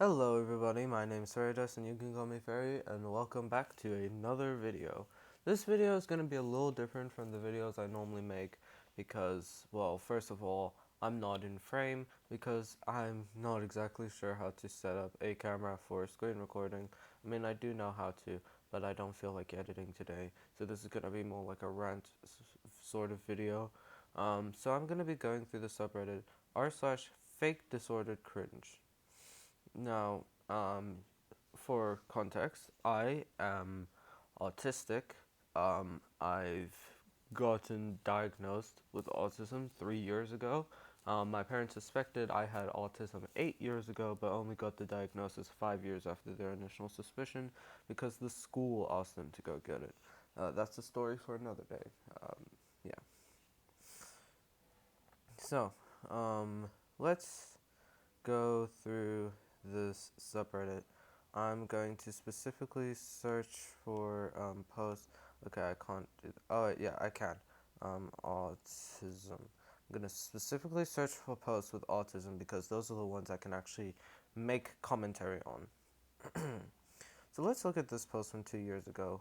Hello everybody, my name is Fairy and you can call me Fairy, and welcome back to another video. This video is going to be a little different from the videos I normally make because, well, first of all, I'm not in frame because I'm not exactly sure how to set up a camera for screen recording. I mean, I do know how to, but I don't feel like editing today, so this is going to be more like a rant sort of video. So I'm going to be going through the subreddit r/fakedisordercringe. Now, for context, I am autistic. I've gotten diagnosed with autism 3 years ago. My parents suspected I had autism 8 years ago, but only got the diagnosis 5 years after their initial suspicion because the school asked them to go get it. That's a story for another day. Yeah. So, let's go through this subreddit. I'm going to specifically search for posts. Okay, I can't do that. Oh, yeah, I can. Autism. I'm going to specifically search for posts with autism because those are the ones I can actually make commentary on. So let's look at this post from 2 years ago.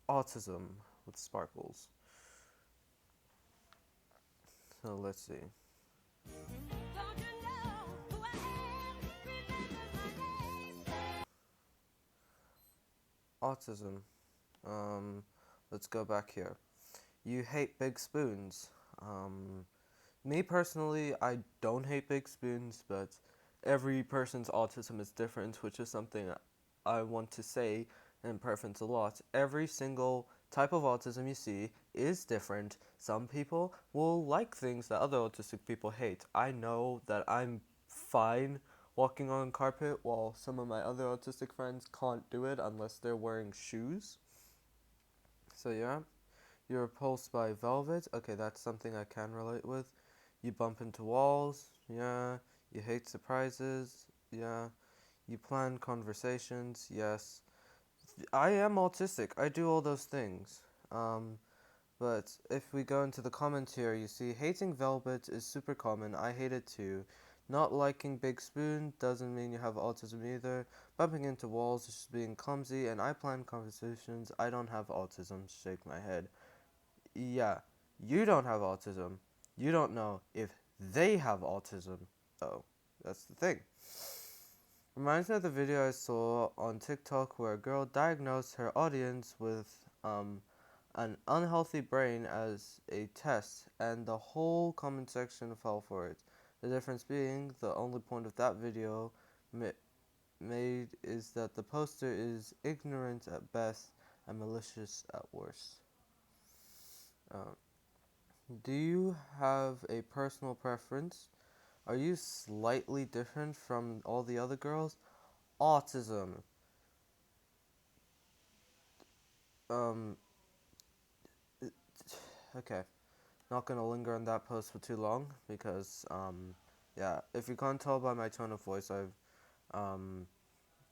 Autism with sparkles. So let's see. Autism. Let's go back here. You hate big spoons. Um, Me personally, I don't hate big spoons, but every person's autism is different, which is something I want to say and preference a lot. Every single type of autism you see is different. Some people will like things that other autistic people hate. I know that I'm fine walking on carpet while some of my other autistic friends can't do it unless they're wearing shoes. So yeah, you're repulsed by velvet. Okay, that's something I can relate with. You bump into walls. Yeah. You hate surprises. Yeah. You plan conversations. Yes. I am autistic. I do all those things. But if we go into the comments here, you see hating velvet is super common. I hate it too. Not liking big spoon doesn't mean you have autism either. Bumping into walls is just being clumsy, and I plan conversations. I don't have autism. Shake my head. Yeah, you don't have autism. You don't know if they have autism. Oh, that's the thing. Reminds me of the video I saw on TikTok where a girl diagnosed her audience with an unhealthy brain as a test, and the whole comment section fell for it. The difference being, the only point of that video made is that the poster is ignorant at best and malicious at worst. Uh, Do you have a personal preference? Are you slightly different from all the other girls? Autism. Um, okay. Not gonna linger on that post for too long because, yeah, if you can't tell by my tone of voice, I've,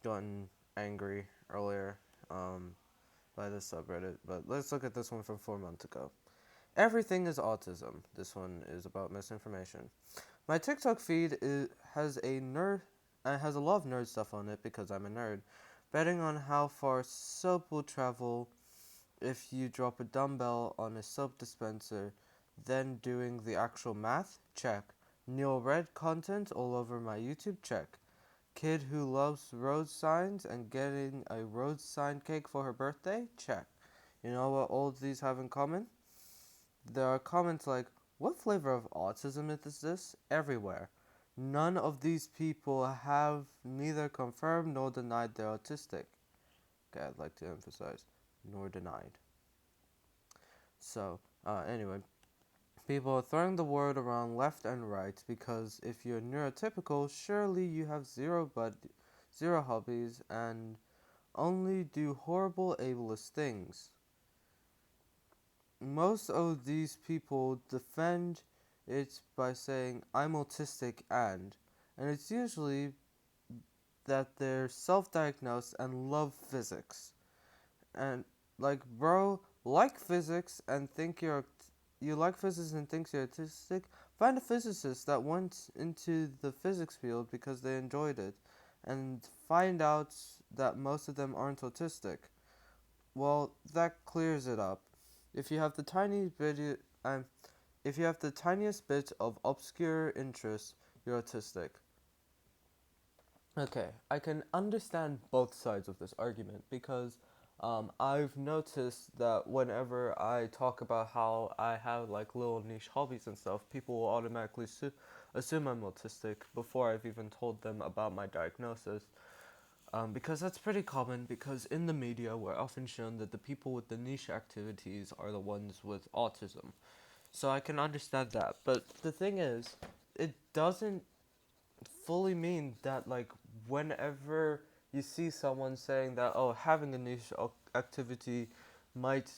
gotten angry earlier, by this subreddit. But let's look at this one from 4 months ago. Everything is autism. This one is about misinformation. My TikTok feed has a lot of nerd stuff on it because I'm a nerd. Betting on how far soap will travel if you drop a dumbbell on a soap dispenser, then doing the actual math? Check. Neil Red content all over my YouTube? Check. Kid who loves road signs and getting a road sign cake for her birthday? Check. You know what all of these have in common? There are comments like, what flavor of autism is this? Everywhere. None of these people have neither confirmed nor denied they're autistic. Okay, I'd like to emphasize, nor denied. So, anyway, people are throwing the word around left and right because if you're neurotypical, surely you have zero hobbies and only do horrible ableist things. Most of these people defend it by saying, I'm autistic and it's usually that they're self-diagnosed and love physics. And like, bro, like physics and think you like physics and thinks you're autistic, find a physicist that went into the physics field because they enjoyed it and find out that most of them aren't autistic. Well, that clears it up. If you have the tiny bit, um, if you have the tiniest bit of obscure interest, you're autistic. Okay, I can understand both sides of this argument because I've noticed that whenever I talk about how I have like little niche hobbies and stuff, people will automatically assume I'm autistic before I've even told them about my diagnosis. Because that's pretty common, because in the media we're often shown that the people with the niche activities are the ones with autism. So I can understand that. But the thing is, it doesn't fully mean that, like, whenever you see someone saying that, oh, having a niche activity might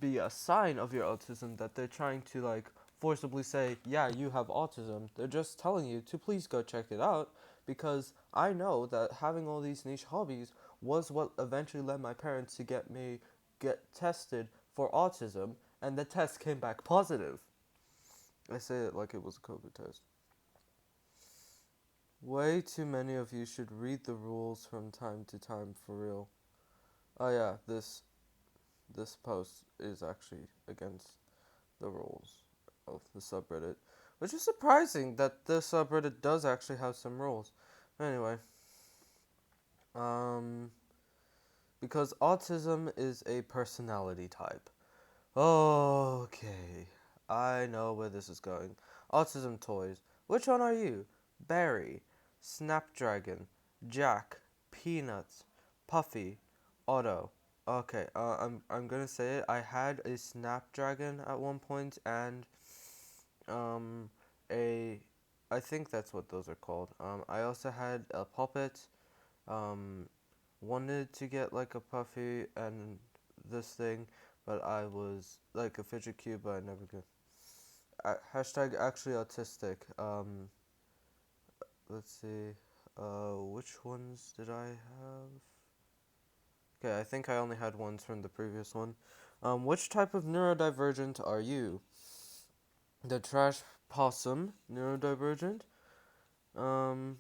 be a sign of your autism, that they're trying to, like, forcibly say, yeah, you have autism. They're just telling you to please go check it out, because I know that having all these niche hobbies was what eventually led my parents to get me get tested for autism, and the test came back positive. I say it like it was a COVID test. Way too many of you should read the rules from time to time for real. Oh yeah, this post is actually against the rules of the subreddit, which is surprising that the subreddit does actually have some rules. Anyway, um, because autism is a personality type. Okay, I know where this is going. Autism toys. Which one are you? Barry, Snapdragon, Jack, Peanuts, Puffy, Otto. Okay, I'm gonna say it. I had a Snapdragon at one point and um a I think that's what those are called. I also had a puppet. Um, wanted to get like a Puffy and this thing, but I was like a fidget cube, but I never could. Hashtag actually autistic. Let's see. Which ones did I have? Okay, I think I only had ones from the previous one. Which type of neurodivergent are you? The trash possum neurodivergent. Um,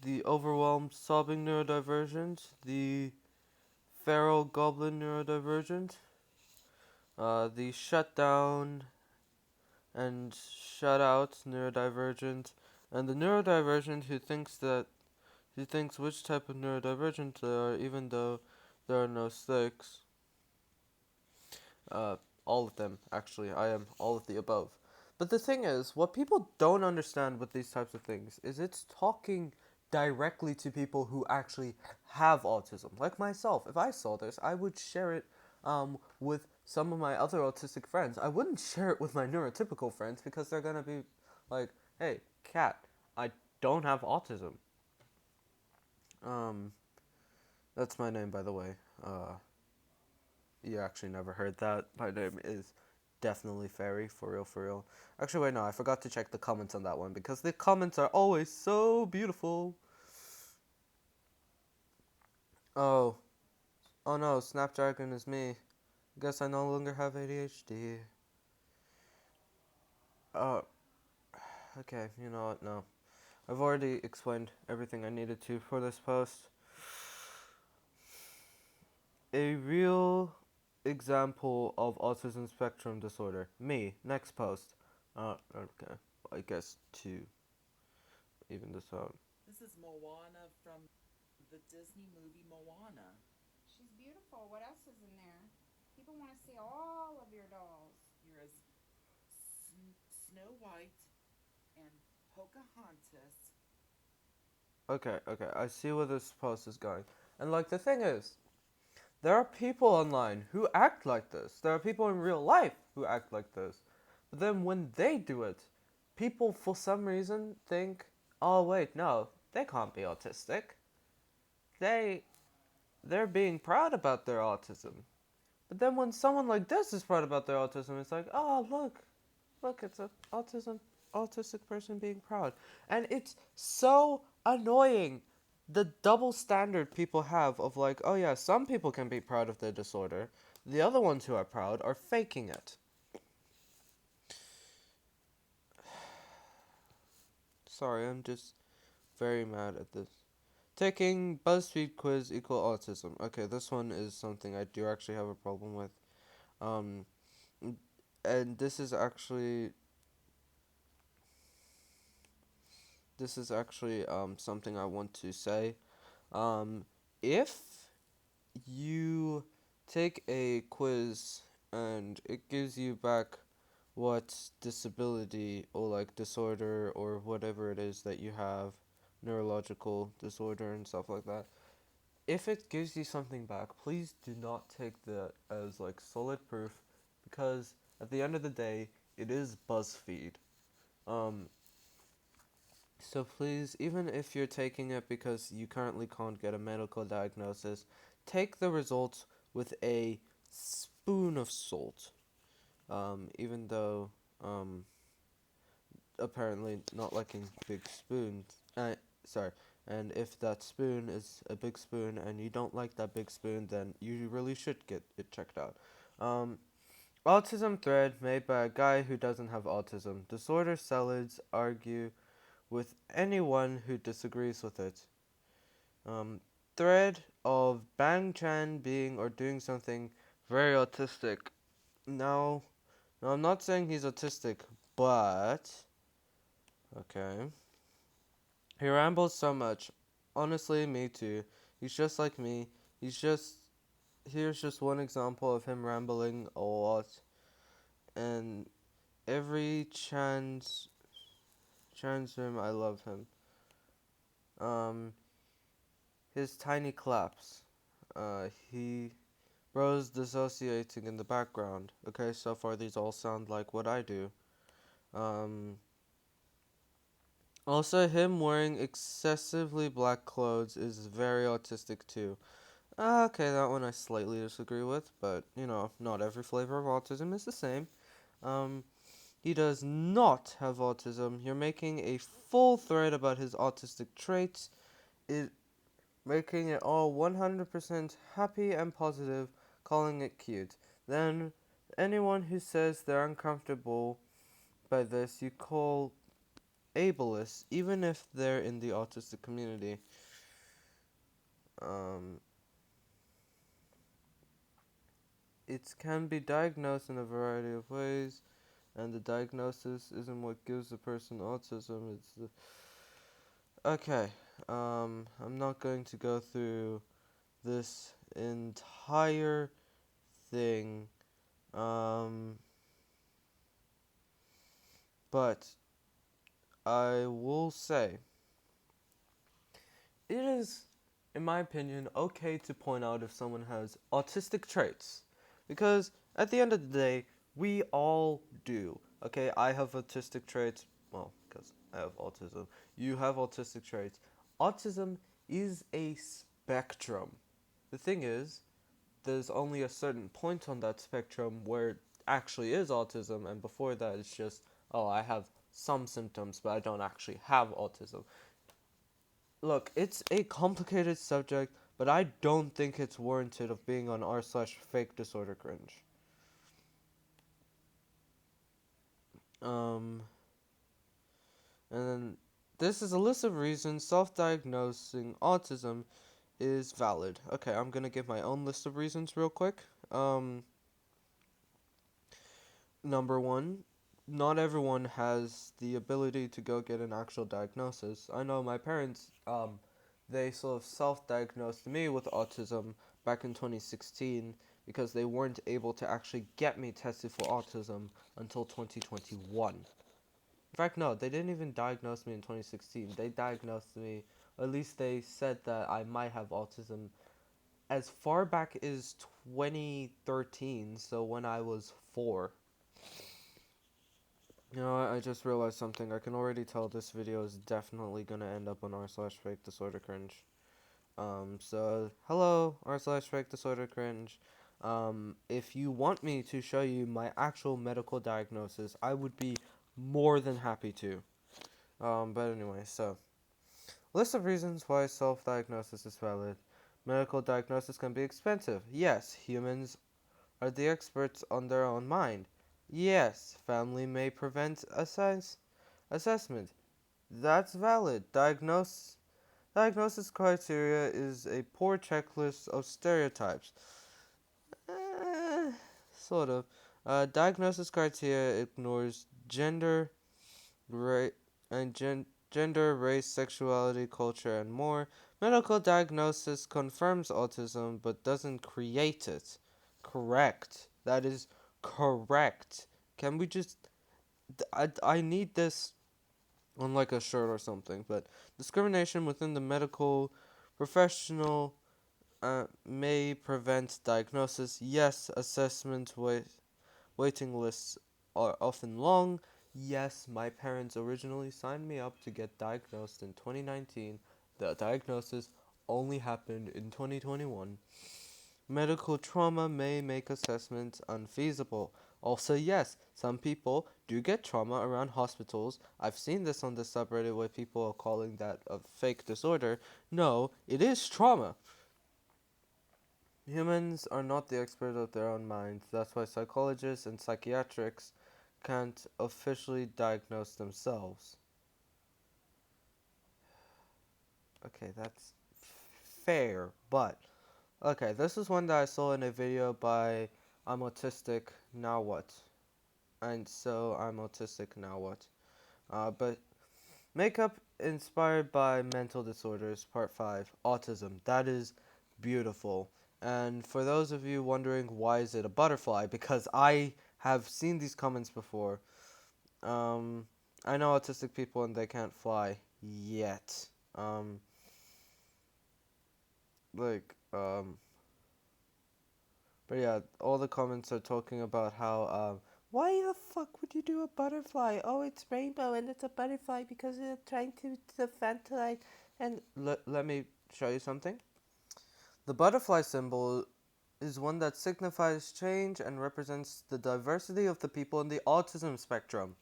the overwhelmed sobbing neurodivergent. The feral goblin neurodivergent. The shutdown and shut out neurodivergent, and the neurodivergent who thinks which type of neurodivergent they are, even though there are no sticks. Uh, all of them, actually. I am all of the above. But the thing is, what people don't understand with these types of things is it's talking directly to people who actually have autism. Like myself, if I saw this, I would share it with some of my other autistic friends. I wouldn't share it with my neurotypical friends because they're gonna be like, "Hey, Kat, I don't have autism." Um, that's my name, by the way. You actually never heard that. My name is definitely Fairy, for real, for real. Actually, wait, no, I forgot to check the comments on that one because the comments are always so beautiful. Oh, oh no, Snapdragon is me. Guess I no longer have ADHD. Uh, okay, you know what? No. I've already explained everything I needed to for this post. A real example of autism spectrum disorder. Me. Next post. Okay. I guess to even this out. This is Moana from the Disney movie Moana. She's beautiful. What else is in there? People want to see all of your dolls. Here is Snow White and Pocahontas. Okay, I see where this post is going. And like the thing is, there are people online who act like this. There are people in real life who act like this. But then when they do it, people for some reason think, "Oh wait, no, they can't be autistic. They they're being proud about their autism." But then when someone like this is proud about their autism, it's like, "Oh, look, it's an autistic person being proud." And it's so annoying the double standard people have of like, oh yeah, some people can be proud of their disorder. The other ones who are proud are faking it. Sorry, I'm just very mad at this. Taking BuzzFeed quiz equal autism. Okay, this one is something I do actually have a problem with. Um, and this is actually something I want to say. Um, if you take a quiz and it gives you back what disability or like disorder or whatever it is that you have, neurological disorder and stuff like that. If it gives you something back, please do not take that as like solid proof, because at the end of the day, it is BuzzFeed. Um, so please, even if you're taking it because you currently can't get a medical diagnosis, take the results with a spoon of salt. Even though um, apparently not liking big spoons. Sorry. And if that spoon is a big spoon and you don't like that big spoon, then you really should get it checked out. Um, Autism thread made by a guy who doesn't have autism. Disorder salads argue with anyone who disagrees with it. Um, Thread of Bang Chan being or doing something very autistic. No, no, I'm not saying he's autistic, but okay. He rambles so much. Honestly, me too. He's just like me. He's just Here's just one example of him rambling a lot, and every chance him, I love him. Um, his tiny claps. He bros dissociating in the background. Okay, so far these all sound like what I do. Um, Also, him wearing excessively black clothes is very autistic too. Okay, that one I slightly disagree with, but not every flavor of autism is the same. Um, he does not have autism. You're making a full thread about his autistic traits, it making it all 100% happy and positive, calling it cute. Then, anyone who says they're uncomfortable by this, you call ableist, even if they're in the autistic community. Um, it can be diagnosed in a variety of ways, and the diagnosis isn't what gives a person autism. It's the okay. I'm not going to go through this entire thing. Um, but I will say it is, in my opinion, okay to point out if someone has autistic traits. Because at the end of the day, we all do. Okay, I have autistic traits. Well, because I have autism. You have autistic traits. Autism is a spectrum. The thing is, there's only a certain point on that spectrum where it actually is autism, and before that, it's just, oh, I have some symptoms, but I don't actually have autism. Look, it's a complicated subject, but I don't think it's warranted of being on r/fake disorder cringe. Um, and then this is a list of reasons self-diagnosing autism is valid. Okay, I'm gonna give my own list of reasons real quick. Number one, not everyone has the ability to go get an actual diagnosis. I know my parents, they sort of self-diagnosed me with autism back in 2016 because they weren't able to actually get me tested for autism until 2021. In fact, no, they didn't even diagnose me in 2016. They diagnosed me, or at least they said that I might have autism as far back as 2013, so when I was 4. I just realized something. I can already tell this video is definitely gonna end up on r/fake disorder cringe. So hello r/fake disorder cringe. If you want me to show you my actual medical diagnosis, I would be more than happy to. But anyway, so list of reasons why self-diagnosis is valid. Medical diagnosis can be expensive. Yes, humans are the experts on their own mind. Yes, family may prevent assessment. That's valid. Diagnosis criteria is a poor checklist of stereotypes. Eh, sort of. Diagnosis criteria ignores ra- gender, race, sexuality, culture, and more. Medical diagnosis confirms autism but doesn't create it. Correct. That is correct. Can we just. I need this on like a shirt or something, but discrimination within the medical professional may prevent diagnosis. Yes, waiting lists are often long. Yes, my parents originally signed me up to get diagnosed in 2019. The diagnosis only happened in 2021. Medical trauma may make assessments unfeasible. Also, yes, some people do get trauma around hospitals. I've seen this on the subreddit where people are calling that a fake disorder. No, it is trauma. Humans are not the experts of their own minds. That's why psychologists and psychiatrists can't officially diagnose themselves. Okay, that's fair, but okay, this is one that I saw in a video by I'm Autistic, Now What? And so I'm Autistic, Now What? But makeup inspired by mental disorders, part 5, autism. That is beautiful. And for those of you wondering why is it a butterfly, because I have seen these comments before. Um, I know autistic people and they can't fly yet. Um, like, but yeah, all the comments are talking about how, why the fuck would you do a butterfly? Oh, it's rainbow and it's a butterfly because they're trying to fantasize. And let me show you something. The butterfly symbol is one that signifies change and represents the diversity of the people in the autism spectrum.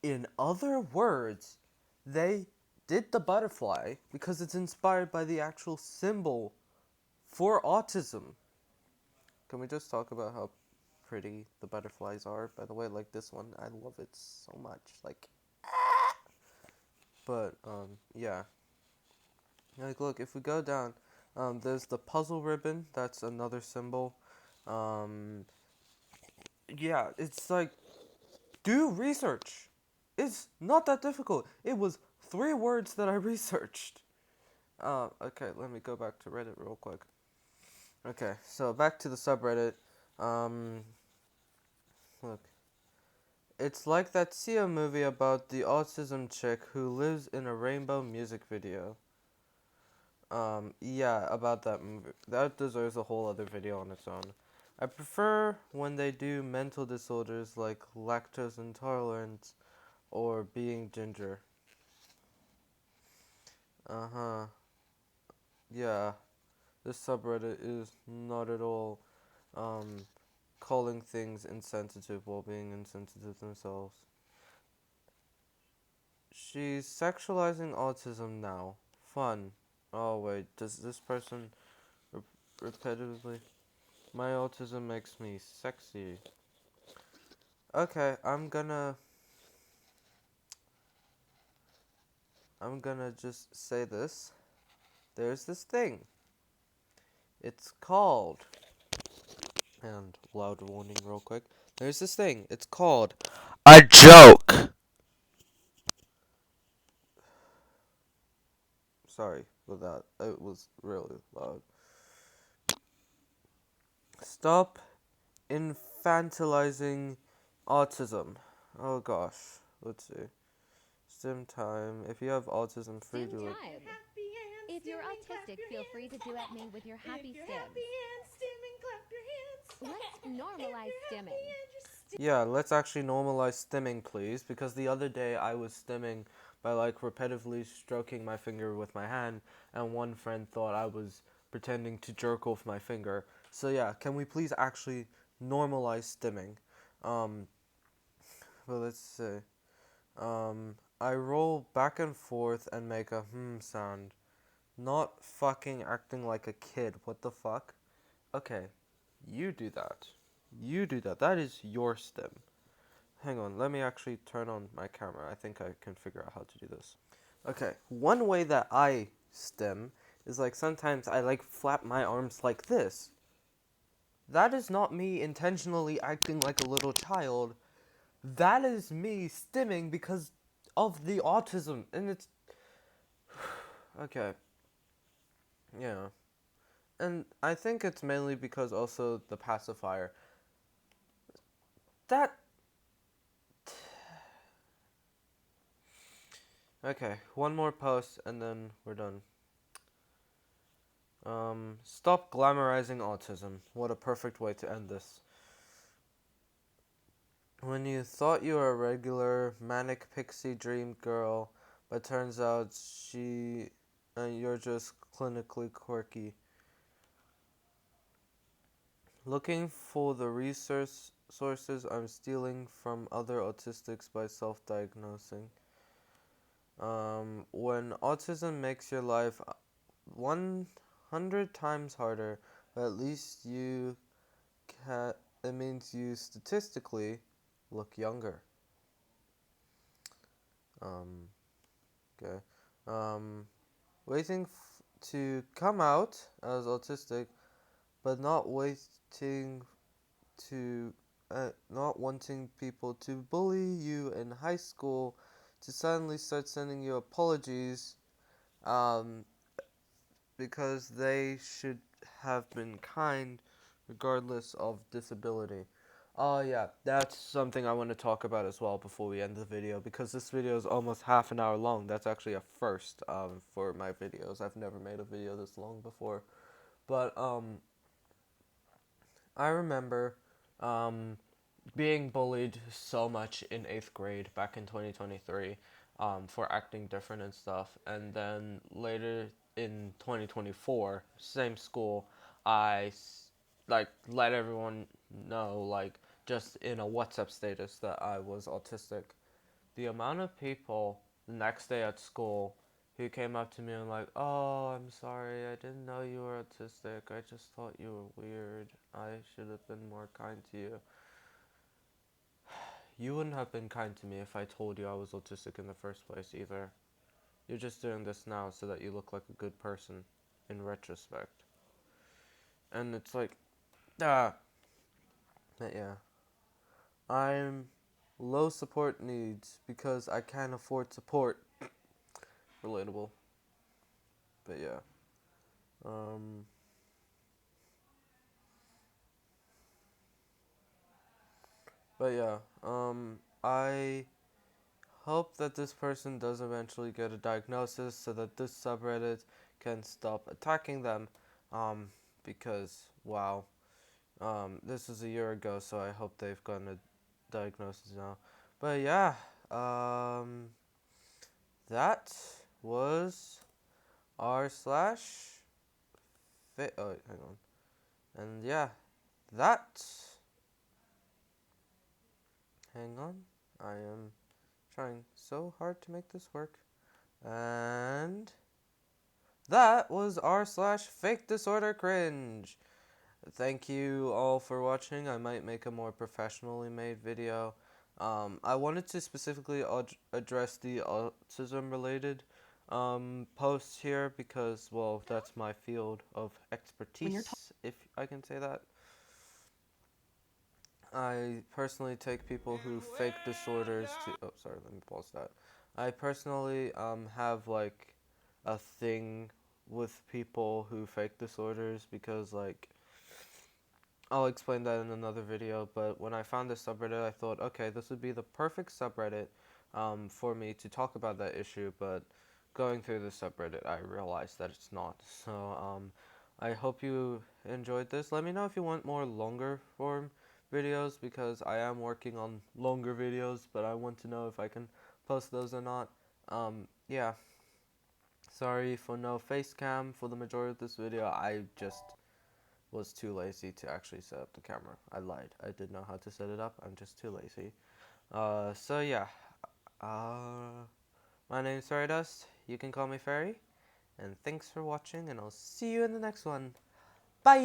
In other words, they did the butterfly because it's inspired by the actual symbol for autism. Can we just talk about how pretty the butterflies are? By the way, like this one, I love it so much. Like, but yeah. Like, look, if we go down, there's the puzzle ribbon. That's another symbol. Um, yeah, it's like do research. It's not that difficult. It was 3 words that I researched. Okay, let me go back to Reddit real quick. Okay, so back to the subreddit. Um, look. It's like that Sia movie about the autism chick who lives in a rainbow music video. Yeah, about that movie. That deserves a whole other video on its own. I prefer when they do mental disorders like lactose intolerance or being ginger. Uh huh. Yeah, this subreddit is not at all um, calling things insensitive while being insensitive themselves. She's sexualizing autism now. Fun. Oh wait, does this person repetitively? My autism makes me sexy. Okay, I'm gonna just say this. There's this thing. It's called, and loud warning real quick. There's this thing. It's called a joke. Sorry for that. It was really loud. Stop infantilizing autism. Oh gosh. Let's see. Stim time. If you have autism, free Stim do it. time. If you're autistic, feel free to duet me with your happy stims. Let's normalize stimming. Yeah, let's actually normalize stimming, please, because the other day I was stimming by like repetitively stroking my finger with my hand, and one friend thought I was pretending to jerk off my finger. So yeah, can we please actually normalize stimming? Um, but let's see. I roll back and forth and make a sound. Not fucking acting like a kid. What the fuck? Okay, you do that. You do that. That is your stim. hang on, let me actually turn on my camera. I think I can figure out how to do this. Okay, one way that I stim is like sometimes I like flap my arms like this. That is not me intentionally acting like a little child. That is me stimming because of the autism, and it's okay. Yeah. And I think it's mainly because also the pacifier. That okay, one more post and then we're done. Stop glamorizing autism. What a perfect way to end this. When you thought you were a regular manic pixie dream girl, but turns out you're just clinically quirky. Looking for the research sources I'm stealing from other autistics by self-diagnosing. When autism makes your life 100 times harder, but at least it means you statistically look younger. Okay. Um, waiting to come out as autistic, but not wanting people to bully you in high school, to suddenly start sending you apologies, um, because they should have been kind regardless of disability. Oh yeah, that's something I want to talk about as well before we end the video, because this video is almost half an hour long. That's actually a first for my videos. I've never made a video this long before. But I remember being bullied so much in 8th grade back in 2023 for acting different and stuff. And then later in 2024, same school, like let everyone know, like just in a WhatsApp status, that I was autistic. The amount of people the next day at school who came up to me and like, "Oh, I'm sorry, I didn't know you were autistic. I just thought you were weird. I should have been more kind to you." You wouldn't have been kind to me if I told you I was autistic in the first place either. You're just doing this now so that you look like a good person in retrospect. And it's like, ah, but yeah. I'm low support needs because I can't afford support. Relatable. But yeah. Um, but yeah. I hope that this person does eventually get a diagnosis so that this subreddit can stop attacking them. Um, because, wow. This was a year ago, so I hope they've gotten a diagnosis now. But yeah, that was r slash fit. Oh, hang on. And yeah, that. Hang on. I am trying so hard to make this work. And that was r slash fake disorder cringe. Thank you all for watching. I might make a more professionally made video. I wanted to specifically address the autism related posts here because, well, that's my field of expertise, if I can say that. I personally take people who fake disorders to. Oh, sorry, let me pause that. I personally have like a thing with people who fake disorders because, like, I'll explain that in another video, but when I found this subreddit, I thought, okay, this would be the perfect subreddit for me to talk about that issue, but going through the subreddit, I realized that it's not. So, I hope you enjoyed this. Let me know if you want more longer form videos, because I am working on longer videos, but I want to know if I can post those or not. Yeah. Sorry for no face cam for the majority of this video. I just was too lazy to actually set up the camera. I lied. I did know how to set it up. I'm just too lazy. So yeah. My name's Fairy Dust. You can call me Fairy. And thanks for watching, and I'll see you in the next one. Bye!